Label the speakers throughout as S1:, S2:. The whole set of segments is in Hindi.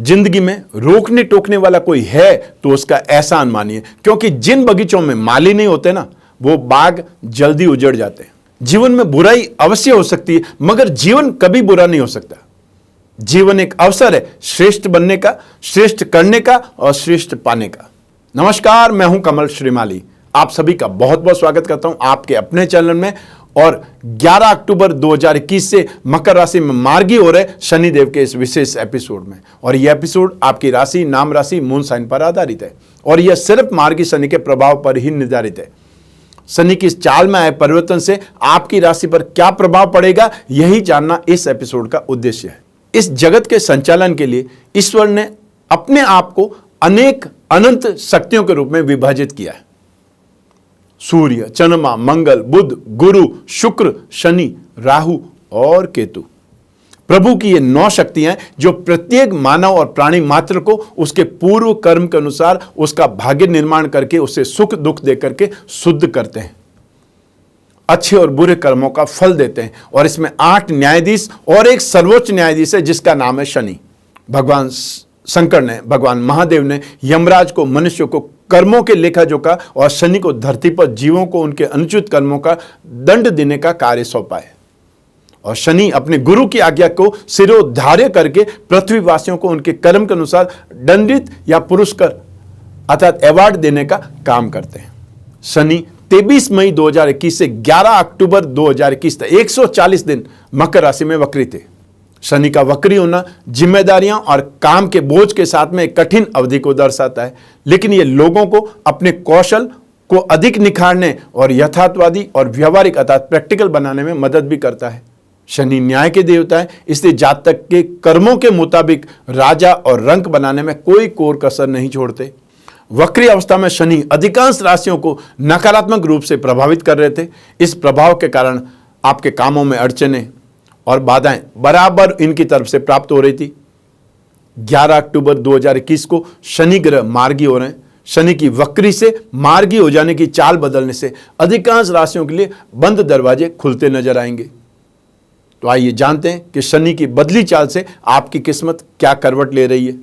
S1: जिंदगी में रोकने टोकने वाला कोई है तो उसका एहसान मानिए, क्योंकि जिन बगीचों में माली नहीं होते ना, वो बाग जल्दी उजड़ जाते हैं। जीवन में बुराई अवश्य हो सकती है, मगर जीवन कभी बुरा नहीं हो सकता। जीवन एक अवसर है श्रेष्ठ बनने का, श्रेष्ठ करने का और श्रेष्ठ पाने का। नमस्कार, मैं हूं कमल श्रीमाली। आप सभी का बहुत बहुत स्वागत करता हूं आपके अपने चैनल में। और 11 अक्टूबर 2021 से मकर राशि में मार्गी हो रहे शनिदेव के इस विशेष एपिसोड में। और यह एपिसोड आपकी राशि, नाम राशि, मून साइन पर आधारित है और यह सिर्फ मार्गी शनि के प्रभाव पर ही निर्धारित है। शनि की इस चाल में आए परिवर्तन से आपकी राशि पर क्या प्रभाव पड़ेगा, यही जानना इस एपिसोड का उद्देश्य है। इस जगत के संचालन के लिए ईश्वर ने अपने आप को अनेक अनंत शक्तियों के रूप में विभाजित किया है। सूर्य, चंद्रमा, मंगल, बुध, गुरु, शुक्र, शनि, राहु और केतु। प्रभु की ये 9 शक्तियां जो प्रत्येक मानव और प्राणी मात्र को उसके पूर्व कर्म के अनुसार उसका भाग्य निर्माण करके उसे सुख दुख दे करके शुद्ध करते हैं, अच्छे और बुरे कर्मों का फल देते हैं। और इसमें 8 न्यायाधीश और एक सर्वोच्च न्यायाधीश है जिसका नाम है शनि। भगवान शंकर ने, भगवान महादेव ने यमराज को मनुष्य को कर्मों के लेखा जोखा और शनि को धरती पर जीवों को उनके अनुचित कर्मों का दंड देने का कार्य सौंपा है। और शनि अपने गुरु की आज्ञा को सिरोधार्य करके पृथ्वीवासियों को उनके कर्म के अनुसार दंडित या पुरस्कार अर्थात अवार्ड देने का काम करते हैं। शनि 23 मई 2021 से 11 अक्टूबर 2021 तक 140 दिन मकर राशि में वक्री थे। शनि का वक्री होना जिम्मेदारियां और काम के बोझ के साथ में एक कठिन अवधि को दर्शाता है, लेकिन यह लोगों को अपने कौशल को अधिक निखारने और यथार्थवादी और व्यवहारिक अर्थात प्रैक्टिकल बनाने में मदद भी करता है। शनि न्याय के देवता है, इसलिए जातक के कर्मों के मुताबिक राजा और रंक बनाने में कोई कोर कसर नहीं छोड़ते। वक्री अवस्था में शनि अधिकांश राशियों को नकारात्मक रूप से प्रभावित कर रहे थे। इस प्रभाव के कारण आपके कामों में अड़चने और बाधाएं बराबर इनकी तरफ से प्राप्त हो रही थी। 11 अक्टूबर 2021 को शनि ग्रह मार्गी हो रहे हैं। शनि की वक्री से मार्गी हो जाने की चाल बदलने से अधिकांश राशियों के लिए बंद दरवाजे खुलते नजर आएंगे। तो आइए जानते हैं कि शनि की बदली चाल से आपकी किस्मत क्या करवट ले रही है,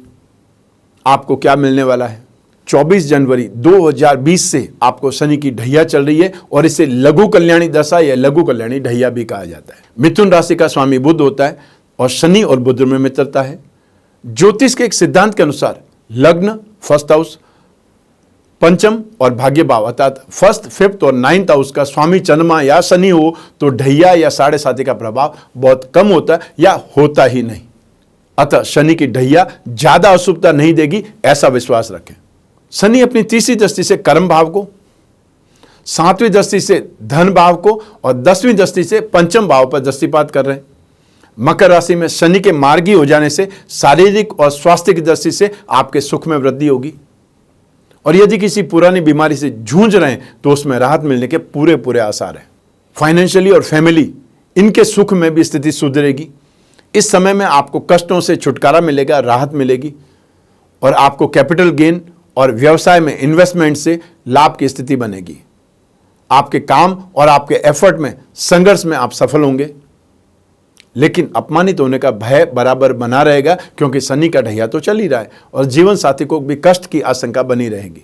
S1: आपको क्या मिलने वाला है। 24 जनवरी 2020 से आपको शनि की ढैया चल रही है और इसे लघु कल्याणी दशा या लघु कल्याणी ढैया भी कहा जाता है। मिथुन राशि का स्वामी बुध होता है और शनि और बुध में मित्रता है। ज्योतिष के एक सिद्धांत के अनुसार लग्न, फर्स्ट हाउस, पंचम और भाग्य भाव अर्थात फर्स्ट, फिफ्थ और 9th हाउस का स्वामी चंद्रमा या शनि हो तो ढैया या साढ़े साथी का प्रभाव बहुत कम होता है या होता ही नहीं। अतः शनि की ढैया ज्यादा अशुभता नहीं देगी, ऐसा विश्वास रखें। शनि अपनी तीसरी दृष्टि से कर्म भाव को, 7वीं दृष्टि से धन भाव को और 10वीं दृष्टि से पंचम भाव पर दृष्टिपात कर रहे हैं। मकर राशि में शनि के मार्गी हो जाने से शारीरिक और स्वास्थ्य की दृष्टि से आपके सुख में वृद्धि होगी और यदि किसी पुरानी बीमारी से जूझ रहे हैं तो उसमें राहत मिलने के पूरे आसार हैं। फाइनेंशियली और फैमिली इनके सुख में भी स्थिति सुधरेगी। इस समय में आपको कष्टों से छुटकारा मिलेगा, राहत मिलेगी और आपको कैपिटल गेन और व्यवसाय में इन्वेस्टमेंट से लाभ की स्थिति बनेगी। आपके काम और आपके एफर्ट में, संघर्ष में आप सफल होंगे, लेकिन अपमानित होने का भय बराबर बना रहेगा क्योंकि शनि का ढैया तो चल ही रहा है और जीवन साथी को भी कष्ट की आशंका बनी रहेगी।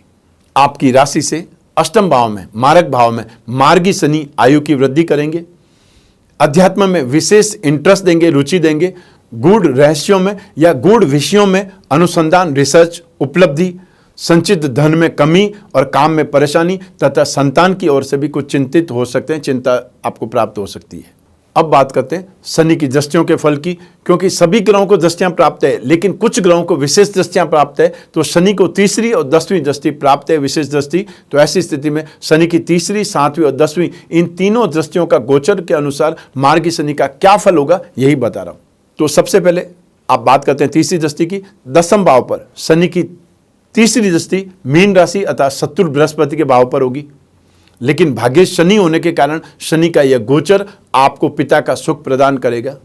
S1: आपकी राशि से अष्टम भाव में, मारक भाव में मार्गी शनि आयु की वृद्धि करेंगे, अध्यात्म में विशेष इंटरेस्ट देंगे, रुचि देंगे, गूढ़ रहस्यों में या गूढ़ विषयों में अनुसंधान, रिसर्च, उपलब्धि, संचित धन में कमी और काम में परेशानी तथा संतान की ओर से भी कुछ चिंतित हो सकते हैं, चिंता आपको प्राप्त हो सकती है। अब बात करते हैं शनि की दृष्टियों के फल की। क्योंकि सभी ग्रहों को दृष्टियां प्राप्त है, लेकिन कुछ ग्रहों को विशेष दृष्टियां प्राप्त है, तो शनि को तीसरी और 10वीं दृष्टि प्राप्त है, विशेष दृष्टि। तो ऐसी स्थिति में शनि की तीसरी, 7वीं और 10वीं इन तीनों दृष्टियों का गोचर के अनुसार मार्गी शनि का क्या फल होगा, यही बता रहा हूं। तो सबसे पहले आप बात करते हैं तीसरी दृष्टि की। 10th भाव पर शनि की तीसरी दृष्टि मीन राशि अर्थात शत्रु बृहस्पति के भाव पर होगी, लेकिन भाग्य शनि होने के कारण शनि का यह गोचर आपको पिता का सुख प्रदान करेगा।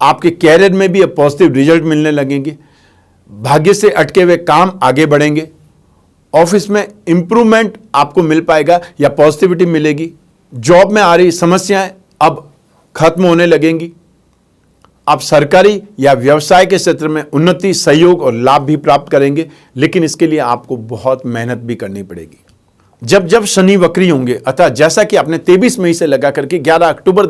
S1: आपके कैरियर में भी पॉजिटिव रिजल्ट मिलने लगेंगे, भाग्य से अटके हुए काम आगे बढ़ेंगे, ऑफिस में इंप्रूवमेंट आपको मिल पाएगा या पॉजिटिविटी मिलेगी, जॉब में आ रही समस्याएं अब खत्म होने लगेंगी, आप सरकारी या व्यवसाय के क्षेत्र में उन्नति, सहयोग और लाभ भी प्राप्त करेंगे, लेकिन इसके लिए आपको बहुत मेहनत भी करनी पड़ेगी। जब जब शनि वक्री होंगे, अतः जैसा कि आपने 23 मई से लगा करके 11 अक्टूबर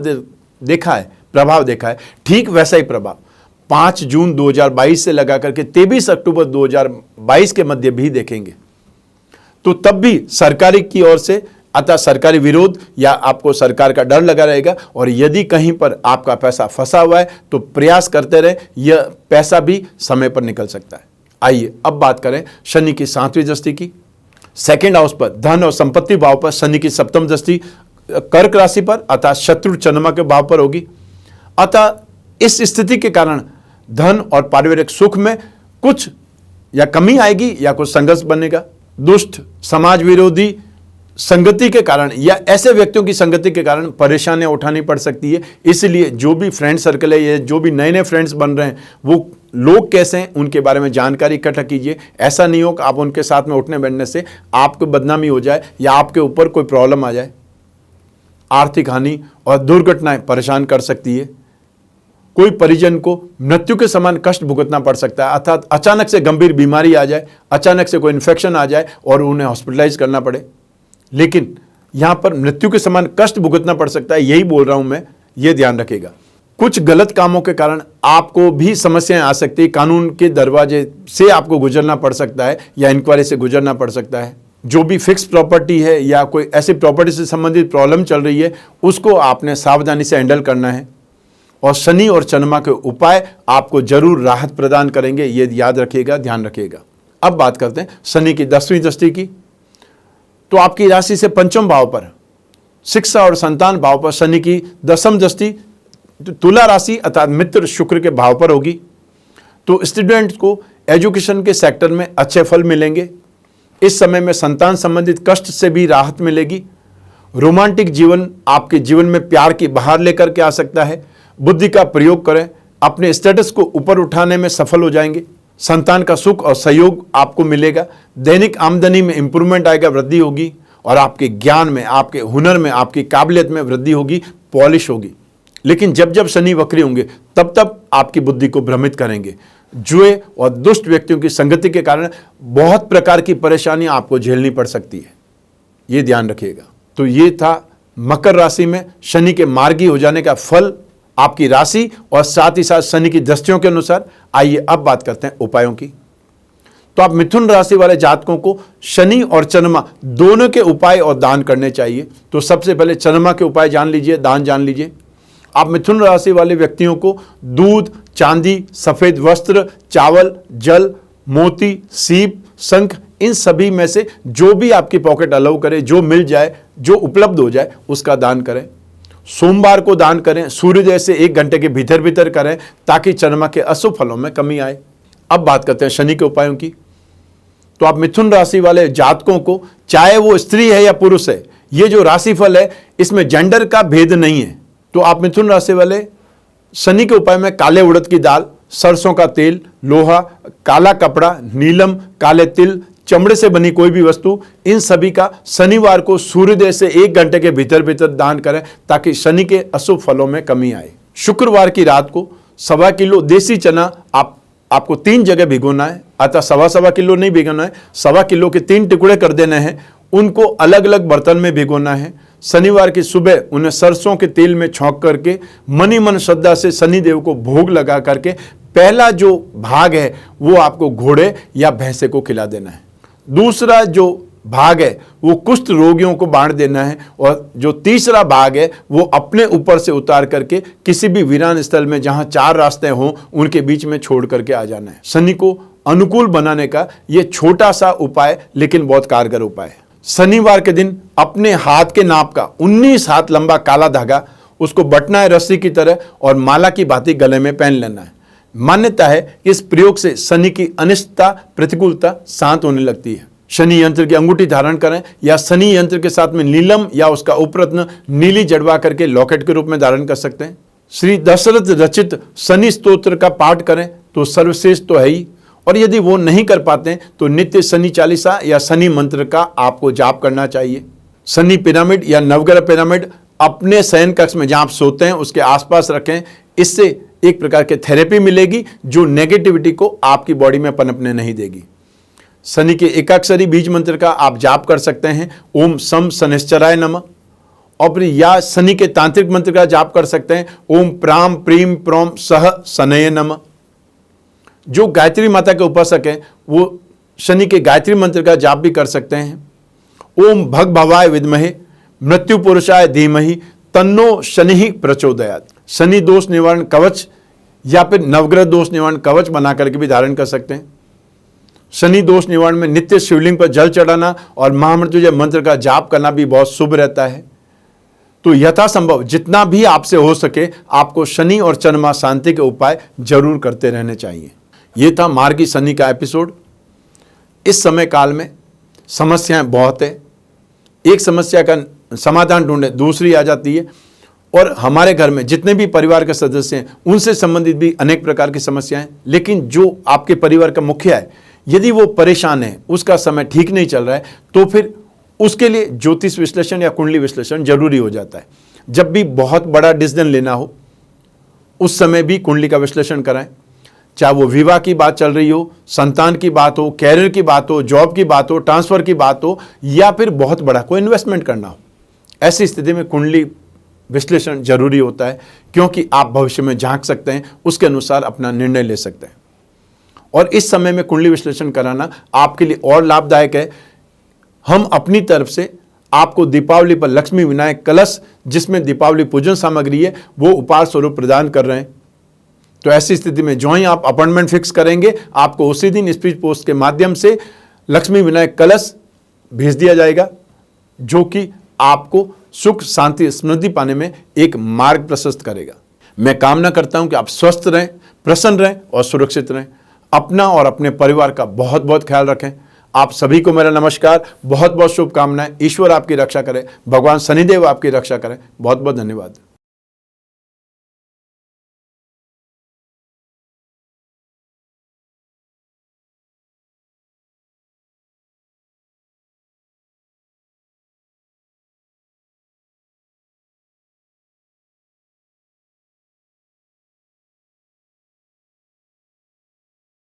S1: देखा है, प्रभाव देखा है, ठीक वैसा ही प्रभाव 5 जून 2022 से लगा करके 23 अक्टूबर 2022 के मध्य भी देखेंगे। तो तब भी सरकारी की ओर से अतः सरकारी विरोध या आपको सरकार का डर लगा रहेगा, और यदि कहीं पर आपका पैसा फंसा हुआ है तो प्रयास करते रहे, यह पैसा भी समय पर निकल सकता है। आइए अब बात करें शनि की 7वीं दृष्टि की। सेकेंड हाउस पर धन और संपत्ति भाव पर शनि की 7वीं दृष्टि कर्क राशि पर अतः शत्रु चंद्रमा के भाव पर होगी। अतः इस स्थिति के कारण धन और पारिवारिक सुख में कुछ या कमी आएगी या कुछ संघर्ष बनेगा। दुष्ट समाज विरोधी संगति के कारण या ऐसे व्यक्तियों की संगति के कारण परेशानियां उठानी पड़ सकती है। इसलिए जो भी फ्रेंड सर्कल है, ये जो भी नए नए फ्रेंड्स बन रहे हैं, वो लोग कैसे हैं उनके बारे में जानकारी इकट्ठा कीजिए। ऐसा नहीं हो कि आप उनके साथ में उठने बैठने से आपको बदनामी हो जाए या आपके ऊपर कोई प्रॉब्लम आ जाए। आर्थिक हानि और दुर्घटनाएं परेशान कर सकती है। कोई परिजन को मृत्यु के समान कष्ट भुगतना पड़ सकता है, अर्थात अचानक से गंभीर बीमारी आ जाए, अचानक से कोई इन्फेक्शन आ जाए और उन्हें हॉस्पिटलाइज करना पड़े। लेकिन यहां पर मृत्यु के समान कष्ट भुगतना पड़ सकता है, यही बोल रहा हूं मैं, यह ध्यान रखिएगा। कुछ गलत कामों के कारण आपको भी समस्याएं आ सकती है। कानून के दरवाजे से आपको गुजरना पड़ सकता है या इंक्वायरी से गुजरना पड़ सकता है। जो भी फिक्स प्रॉपर्टी है या कोई ऐसी प्रॉपर्टी से संबंधित प्रॉब्लम चल रही है, उसको आपने सावधानी से हैंडल करना है। और शनि और चंद्रमा के उपाय आपको जरूर राहत प्रदान करेंगे, ये याद रखिएगा, ध्यान रखिएगा। अब बात करते हैं शनि की 10वीं दृष्टि की। तो आपकी राशि से पंचम भाव पर, शिक्षा और संतान भाव पर शनि की 10वीं दृष्टि तुला राशि अर्थात मित्र शुक्र के भाव पर होगी। तो स्टूडेंट्स को एजुकेशन के सेक्टर में अच्छे फल मिलेंगे। इस समय में संतान संबंधित कष्ट से भी राहत मिलेगी। रोमांटिक जीवन आपके जीवन में प्यार की बहार लेकर के आ सकता है। बुद्धि का प्रयोग करें, अपने स्टेटस को ऊपर उठाने में सफल हो जाएंगे। संतान का सुख और सहयोग आपको मिलेगा। दैनिक आमदनी में इंप्रूवमेंट आएगा, वृद्धि होगी। और आपके ज्ञान में, आपके हुनर में, आपकी काबिलियत में वृद्धि होगी, पॉलिश होगी। लेकिन जब जब शनि वक्री होंगे तब तब आपकी बुद्धि को भ्रमित करेंगे। जुए और दुष्ट व्यक्तियों की संगति के कारण बहुत प्रकार की परेशानियां आपको झेलनी पड़ सकती है, ये ध्यान रखिएगा। तो ये था मकर राशि में शनि के मार्गी हो जाने का फल आपकी राशि और साथ ही साथ शनि की दृष्टियों के अनुसार। आइए अब बात करते हैं उपायों की। तो आप मिथुन राशि वाले जातकों को शनि और चंद्रमा दोनों के उपाय और दान करने चाहिए। तो सबसे पहले चंद्रमा के उपाय जान लीजिए, दान जान लीजिए। आप मिथुन राशि वाले व्यक्तियों को दूध, चांदी, सफेद वस्त्र, चावल, जल, मोती, सीप, शंख, इन सभी में से जो भी आपकी पॉकेट अलाउ करे, जो मिल जाए, जो उपलब्ध हो जाए, उसका दान करें। सोमवार को दान करें, सूर्योदय से 1 घंटे के भीतर भीतर करें, ताकि चंद्रमा के अशुभ फलों में कमी आए। अब बात करते हैं शनि के उपायों की। तो आप मिथुन राशि वाले जातकों को, चाहे वो स्त्री है या पुरुष है, ये जो राशिफल है इसमें जेंडर का भेद नहीं है। तो आप मिथुन राशि वाले शनि के उपाय में काले उड़द की दाल, सरसों का तेल, लोहा, काला कपड़ा, नीलम, काले तिल, चमड़े से बनी कोई भी वस्तु, इन सभी का शनिवार को सूर्योदय से 1 घंटे के भीतर भीतर दान करें, ताकि शनि के अशुभ फलों में कमी आए। शुक्रवार की रात को 1.25 किलो देसी चना आपको 3 जगह भिगोना है। अतः 1.25 किलो नहीं भिगोना है, 1.25 किलो के 3 टुकड़े कर देने हैं। उनको अलग अलग बर्तन में भिगोना है। शनिवार की सुबह उन्हें सरसों के तेल में छौंक करके मनी मन श्रद्धा से शनिदेव को भोग लगा करके पहला जो भाग है वो आपको घोड़े या भैंसे को खिला देना है। दूसरा जो भाग है वो कुष्ठ रोगियों को बांट देना है। और जो तीसरा भाग है वो अपने ऊपर से उतार करके किसी भी वीरान स्थल में जहां 4 रास्ते हों उनके बीच में छोड़ करके आ जाना है। शनि को अनुकूल बनाने का ये छोटा सा उपाय लेकिन बहुत कारगर उपाय है। शनिवार के दिन अपने हाथ के नाप का 19 हाथ लंबा काला धागा, उसको बटना है रस्सी की तरह और माला की भांति गले में पहन लेना है। मान्यता है इस प्रयोग से शनि की अनिष्टता, प्रतिकूलता शांत होने लगती है। शनि यंत्र की अंगूठी धारण करें या शनि यंत्र के साथ में नीलम या उसका उपरत्न नीली जड़वा करके लॉकेट के रूप में धारण कर सकते हैं। श्री दशरथ रचित शनि स्तोत्र का पाठ करें तो सर्वश्रेष्ठ तो है ही, और यदि वो नहीं कर पाते हैं तो नित्य शनि चालीसा या शनि मंत्र का आपको जाप करना चाहिए। शनि पिरामिड या नवग्रह पिरामिड अपने शयन कक्ष में जहां आप सोते हैं उसके आसपास रखें। इससे एक प्रकार की थेरेपी मिलेगी जो नेगेटिविटी को आपकी बॉडी में पनपने नहीं देगी। शनि के एकाक्षरी बीज मंत्र का आप जाप कर सकते हैं, ओम सम शनिश्चराय नमः। और फिर या शनि के तांत्रिक मंत्र का जाप कर सकते हैं, ओम प्राम प्रीम प्रोम सह शनये नमः। जो गायत्री माता के उपासक हैं वो शनि के गायत्री मंत्र का जाप भी कर सकते हैं, ओम भग भवाय विद्महे मृत्यु पुरुषाय धीमहि तन्नो शनि प्रचोदयात्। शनि दोष निवारण कवच या फिर नवग्रह दोष निवारण कवच बना करके भी धारण कर सकते हैं। शनि दोष निवारण में नित्य शिवलिंग पर जल चढ़ाना और महामृत्युंजय मंत्र का जाप करना भी बहुत शुभ रहता है। तो यथासंभव जितना भी आपसे हो सके आपको शनि और चंद्रमा शांति के उपाय जरूर करते रहने चाहिए। ये था मार्गी शनि का एपिसोड। इस समय काल में समस्याएं बहुत है, एक समस्या का समाधान ढूंढे दूसरी आ जाती है, और हमारे घर में जितने भी परिवार के सदस्य हैं उनसे संबंधित भी अनेक प्रकार की समस्याएं। लेकिन जो आपके परिवार का मुखिया है यदि वो परेशान है, उसका समय ठीक नहीं चल रहा है, तो फिर उसके लिए ज्योतिष विश्लेषण या कुंडली विश्लेषण जरूरी हो जाता है। जब भी बहुत बड़ा डिसीजन लेना हो उस समय भी कुंडली का विश्लेषण कराएं, चाहे वो विवाह की बात चल रही हो, संतान की बात हो, कैरियर की बात हो, जॉब की बात हो, ट्रांसफर की बात हो, या फिर बहुत बड़ा कोई इन्वेस्टमेंट करना हो। ऐसी स्थिति में कुंडली विश्लेषण जरूरी होता है, क्योंकि आप भविष्य में झांक सकते हैं, उसके अनुसार अपना निर्णय ले सकते हैं। और इस समय में कुंडली विश्लेषण कराना आपके लिए और लाभदायक है। हम अपनी तरफ से आपको दीपावली पर लक्ष्मी विनायक कलश, जिसमें दीपावली पूजन सामग्री है, वो उपहार स्वरूप प्रदान कर रहे हैं। तो ऐसी स्थिति में जो ही आप अपॉइंटमेंट फिक्स करेंगे, आपको उसी दिन स्पीड पोस्ट के माध्यम से लक्ष्मी विनायक कलश भेज दिया जाएगा, जो कि आपको सुख शांति समृद्धि पाने में एक मार्ग प्रशस्त करेगा। मैं कामना करता हूं कि आप स्वस्थ रहें, प्रसन्न रहें और सुरक्षित रहें। अपना और अपने परिवार का बहुत बहुत ख्याल रखें। आप सभी को मेरा नमस्कार, बहुत बहुत शुभकामनाएं। ईश्वर आपकी रक्षा करे, भगवान शनिदेव आपकी रक्षा करें। बहुत बहुत धन्यवाद।